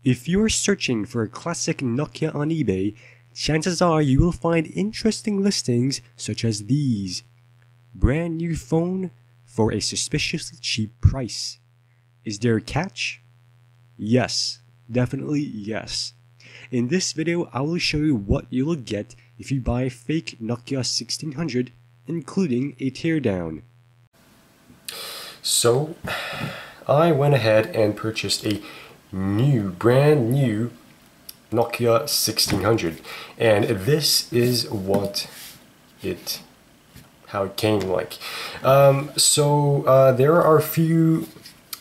If you're searching for a classic Nokia on eBay, chances are you will find interesting listings such as these. Brand new phone for a suspiciously cheap price. Is there a catch? Yes, definitely yes. In this video, I will show you what you will get if you buy a fake Nokia 1600, including a teardown. So, I went ahead and purchased a brand new Nokia 1600, and this is how it came like. There are a few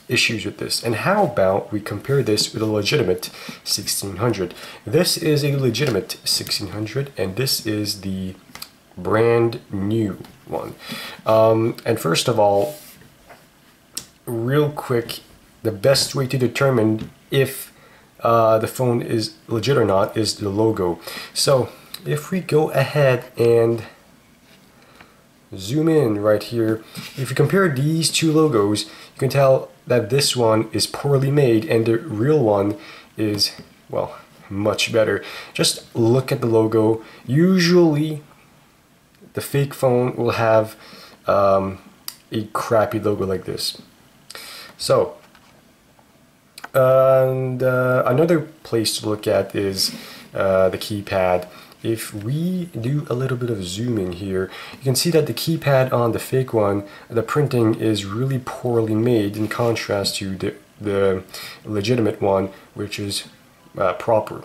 issues with this, and how about we compare this with a legitimate 1600. This is a legitimate 1600, and this is the brand new one. And first of all, real quick, the best way to determine if the phone is legit or not is the logo. So if we go ahead and zoom in right here, if you compare these two logos, you can tell that this one is poorly made and the real one is, well, much better. Just look at the logo. Usually the fake phone will have a crappy logo like this. So, another place to look at is the keypad. If we do a little bit of zooming here, you can see that the keypad on the fake one, the printing is really poorly made in contrast to the legitimate one, which is proper.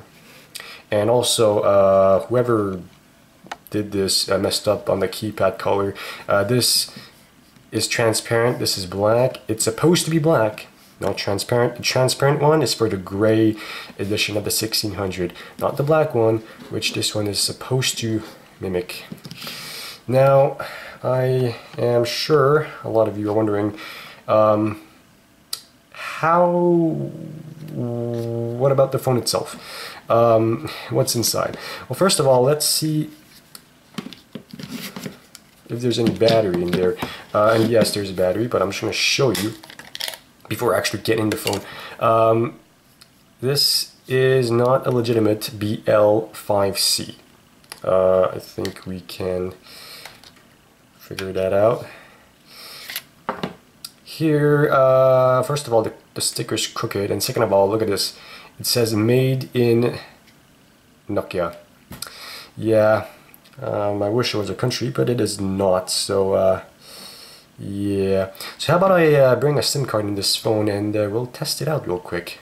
And also, whoever did this messed up on the keypad color. This is transparent, this is black. It's supposed to be black, not transparent. The transparent one is for the gray edition of the 1600, not the black one, which this one is supposed to mimic. Now, I am sure a lot of you are wondering, what about the phone itself? What's inside? Well, first of all, let's see if there's any battery in there. And yes, there's a battery, but I'm just going to show you before actually getting the phone. This is not a legitimate BL5C. I think we can figure that out. Here, first of all, the sticker's crooked, and second of all, look at this. It says made in Nokia. Yeah. I wish it was a country, but it is not, so yeah. So how about I bring a SIM card in this phone and we'll test it out real quick.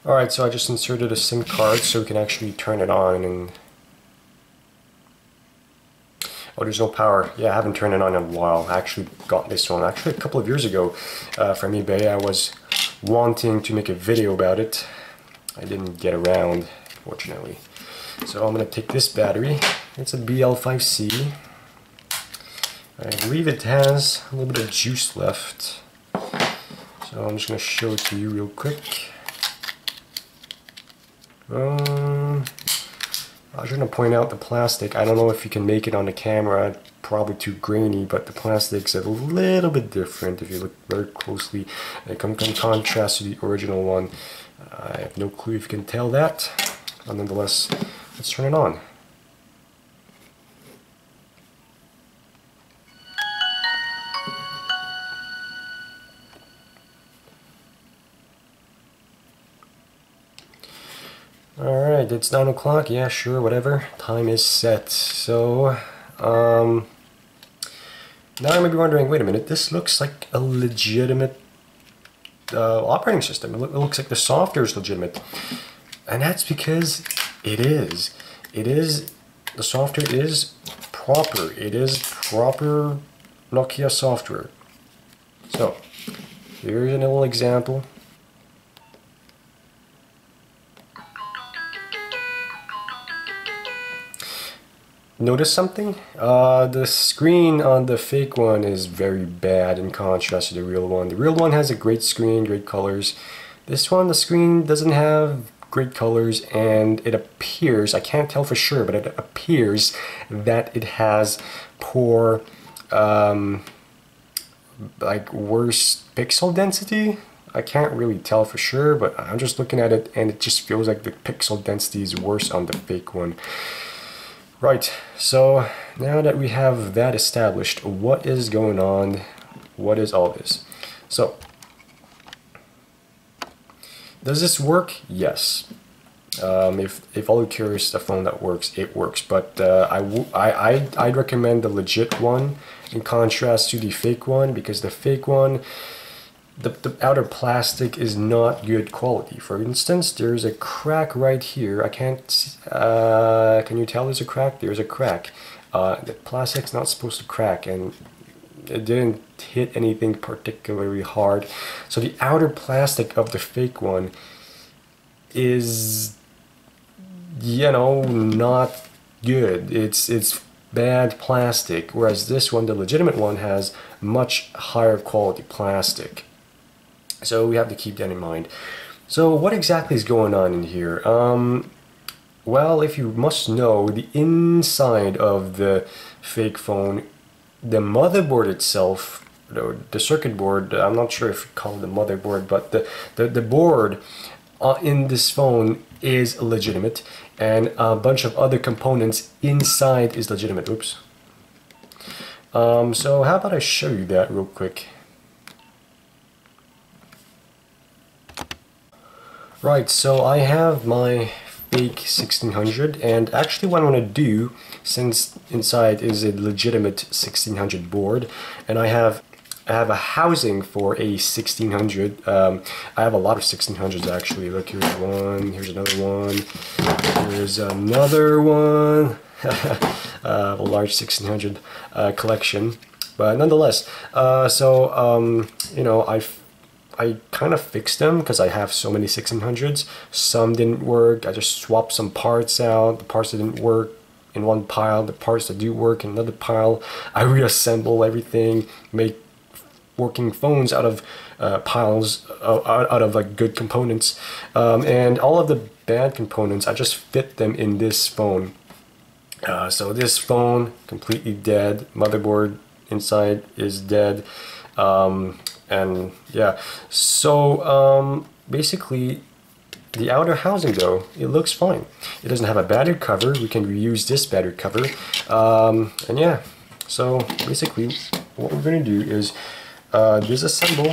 Alright, so I just inserted a SIM card so we can actually turn it on and... Oh, there's no power. Yeah, I haven't turned it on in a while. I actually got this one actually a couple of years ago from eBay. I was wanting to make a video about it. I didn't get around, fortunately. So I'm going to take this battery. It's a BL5C. I believe it has a little bit of juice left. So I'm just going to show it to you real quick. I was going to point out the plastic. I don't know if you can make it on the camera. Probably too grainy, but the plastic's a little bit different if you look very closely. It comes in contrast to the original one. I have no clue if you can tell that. But nonetheless, let's turn it on. Alright, it's 9 o'clock. Yeah, sure, whatever. Time is set. So, now I may be wondering, wait a minute, this looks like a legitimate operating system. It looks like the software is legitimate. And that's because it is. The software is proper. It is proper Nokia software. So, here's a little example. Notice something? The screen on the fake one is very bad in contrast to the real one. The real one has a great screen, great colors. This one, the screen doesn't have great colors, and it appears, I can't tell for sure, but it appears that it has poor, like worse pixel density. I can't really tell for sure, but I'm just looking at it and it just feels like the pixel density is worse on the fake one. Right, so now that we have that established, what is going on? What is all this? So, does this work? Yes. If all you're curious, the phone that works, it works. But I'd recommend the legit one in contrast to the fake one, because the fake one, the outer plastic is not good quality. For instance, there's a crack right here. I can't, can you tell there's a crack? There's a crack. The plastic's not supposed to crack, and it didn't hit anything particularly hard. So the outer plastic of the fake one is, you know, not good. It's bad plastic, whereas this one, the legitimate one, has much higher quality plastic. So we have to keep that in mind. So what exactly is going on in here? Well, if you must know, the inside of the fake phone, the motherboard itself, the circuit board, I'm not sure if you call it the motherboard, but the board in this phone is legitimate, and a bunch of other components inside is legitimate. Oops. So how about I show you that real quick. Right, so I have my fake 1600, and actually what I want to do, since inside is a legitimate 1600 board, and I have a housing for a 1600. I have a lot of 1600s actually. Look, here's one, here's another one, here's another one. A large 1600 collection, but nonetheless, you know, I kind of fixed them because I have so many 1600s. Some didn't work. I just swapped some parts out. The parts that didn't work in one pile, the parts that do work in another pile. I reassemble everything, make working phones out of piles, out of like good components, and all of the bad components, I just fit them in this phone. So this phone, completely dead. Motherboard inside is dead. And yeah, so basically the outer housing though, it looks fine. It doesn't have a battery cover. We can reuse this battery cover. And yeah, so basically what we're going to do is disassemble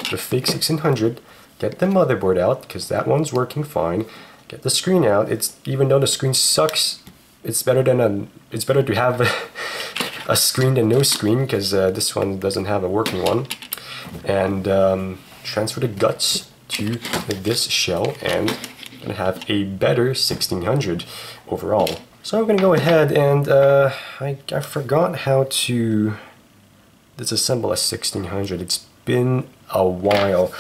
the fake 1600, get the motherboard out because that one's working fine, get the screen out. It's, even though the screen sucks, it's better than it's better to have a screen than no screen, because this one doesn't have a working one. And transfer the guts to this shell, and I'm gonna have a better 1600 overall. So I'm gonna go ahead and I forgot how to disassemble a 1600. It's been a while,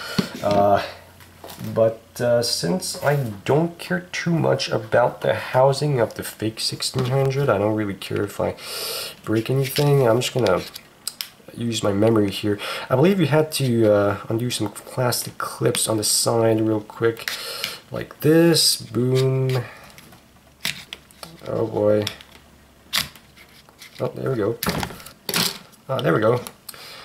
but since I don't care too much about the housing of the fake 1600, I don't really care if I break anything. I'm just gonna use my memory here. I believe you had to undo some plastic clips on the side real quick, like this. Boom. Oh boy. Oh, there we go. There we go.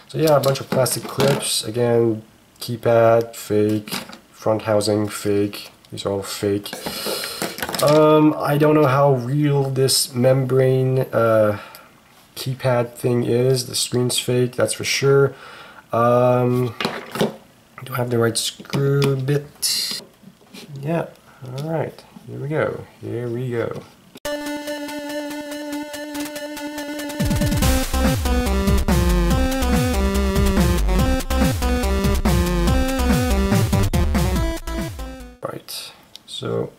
So yeah, a bunch of plastic clips. Again, keypad, fake. Front housing, fake. These are all fake. I don't know how real this membrane keypad thing is. The screen's fake, that's for sure. Do I have the right screw bit? Yeah, alright, here we go, here we go. Right, so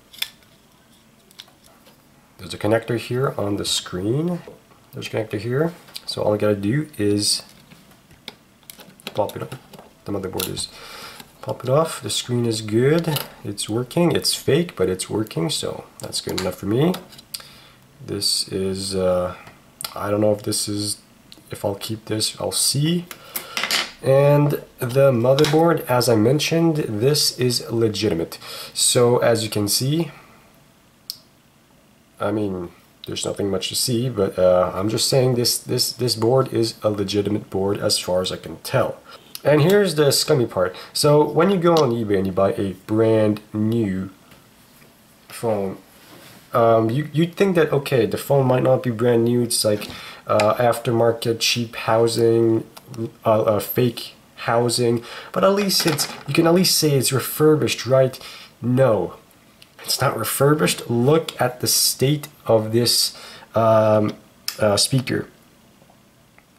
there's a connector here on the screen. There's a connector here, so all I gotta do is pop it up. The motherboard is pop it off. The screen is good. It's working. It's fake, but it's working, so that's good enough for me. This is I don't know if this is, if I'll keep this, I'll see. And the motherboard, as I mentioned, this is legitimate. So as you can see, I mean, there's nothing much to see, but I'm just saying this board is a legitimate board as far as I can tell. And here's the scummy part. So when you go on eBay and you buy a brand new phone, you'd think that, okay, the phone might not be brand new. It's like aftermarket, cheap housing, fake housing, but at least you can at least say it's refurbished, right? No, it's not refurbished. Look at the state of this speaker.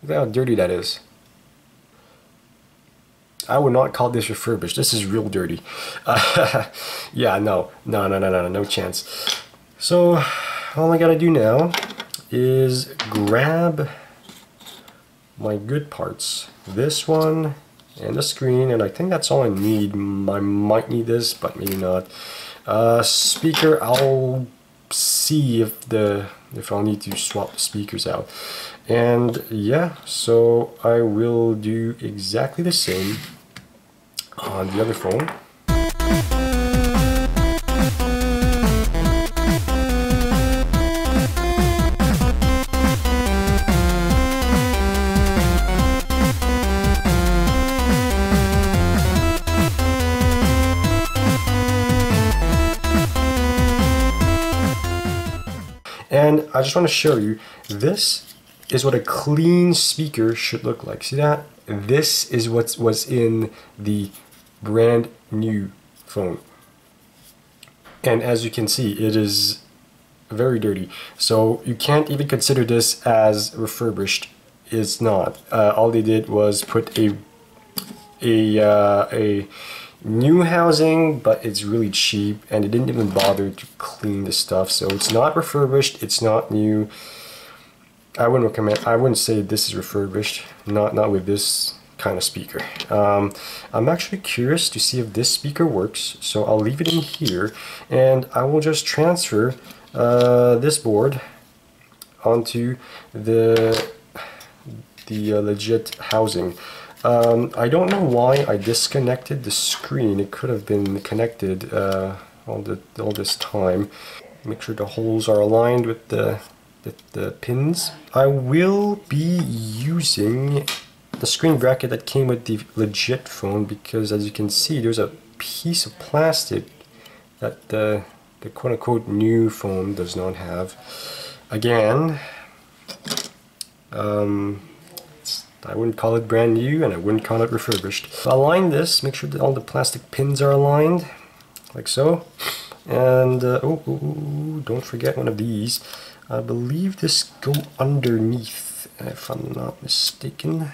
Look at how dirty that is. I would not call this refurbished. This is real dirty. Yeah, no chance. So all I gotta do now is grab my good parts. This one and the screen, and I think that's all I need. I might need this, but maybe not. Speaker, I'll see if I'll need to swap the speakers out. And yeah, so I will do exactly the same on the other phone. And I just want to show you, this is what a clean speaker should look like. See that? This is what was in the brand new phone. And as you can see, it is very dirty. So you can't even consider this as refurbished. It's not. All they did was put a new housing, but it's really cheap, and they didn't even bother to clean the stuff. So it's not refurbished, it's not new. I wouldn't say this is refurbished, not with this kind of speaker. I'm actually curious to see if this speaker works, so I'll leave it in here, and I will just transfer this board onto the legit housing. I don't know why I disconnected the screen. It could have been connected all this time. Make sure the holes are aligned with the pins. I will be using the screen bracket that came with the legit phone, because as you can see, there's a piece of plastic that the quote-unquote new phone does not have. Again, I wouldn't call it brand new, and I wouldn't call it refurbished. Align this, make sure that all the plastic pins are aligned, like so. And don't forget one of these. I believe this go underneath, if I'm not mistaken.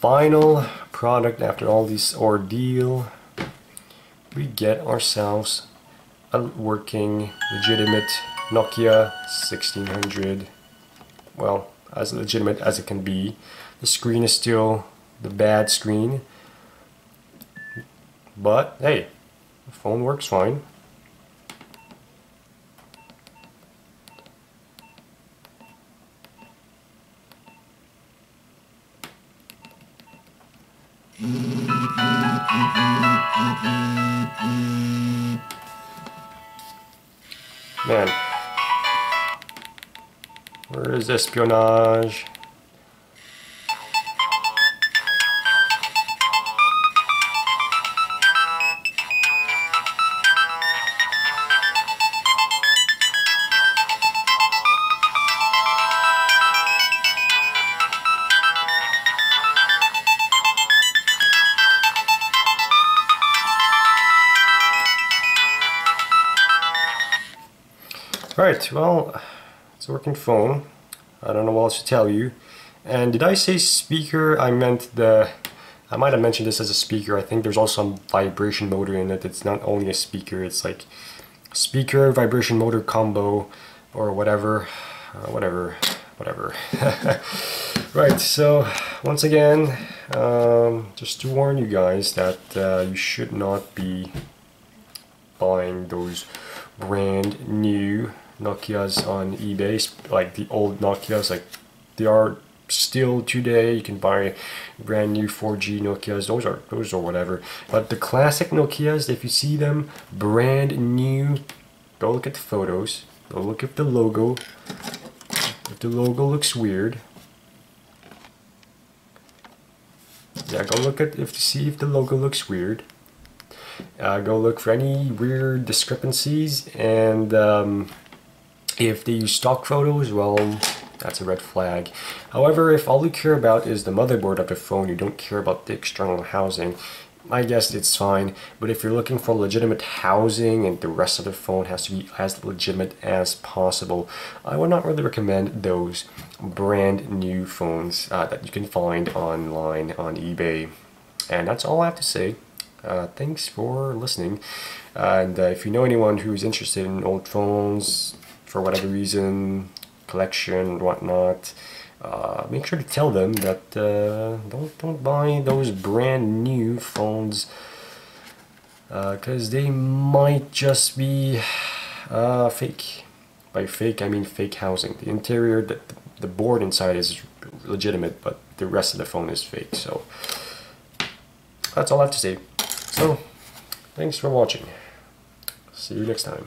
Final product after all this ordeal, we get ourselves a working, legitimate Nokia 1600. Well, as legitimate as it can be. The screen is still the bad screen, but hey, the phone works fine. Man, where is espionage? Right, well, It's a working phone. I don't know what else to tell you. And did I say speaker? I meant I might have mentioned this as a speaker. I think there's also some vibration motor in it. It's not only a speaker, it's like speaker, vibration motor combo, or whatever. Whatever. Right, so once again, just to warn you guys that you should not be buying those brand new Nokias on eBay, like the old Nokias. Like, they are still today, you can buy brand new 4G Nokias, those are whatever. But the classic Nokias, if you see them brand new, go look at the photos, go look at the logo. If the logo looks weird, yeah, go look at see if the logo looks weird. Go look for any weird discrepancies, and if they use stock photos, well, that's a red flag. However, if all you care about is the motherboard of the phone, you don't care about the external housing, I guess it's fine. But if you're looking for legitimate housing and the rest of the phone has to be as legitimate as possible, I would not really recommend those brand new phones that you can find online on eBay. And that's all I have to say. Thanks for listening. And if you know anyone who's interested in old phones for whatever reason, collection and whatnot, make sure to tell them that don't buy those brand new phones, because they might just be fake. By fake, I mean fake housing. The interior, the board inside is legitimate, but the rest of the phone is fake. So that's all I have to say. So thanks for watching. See you next time.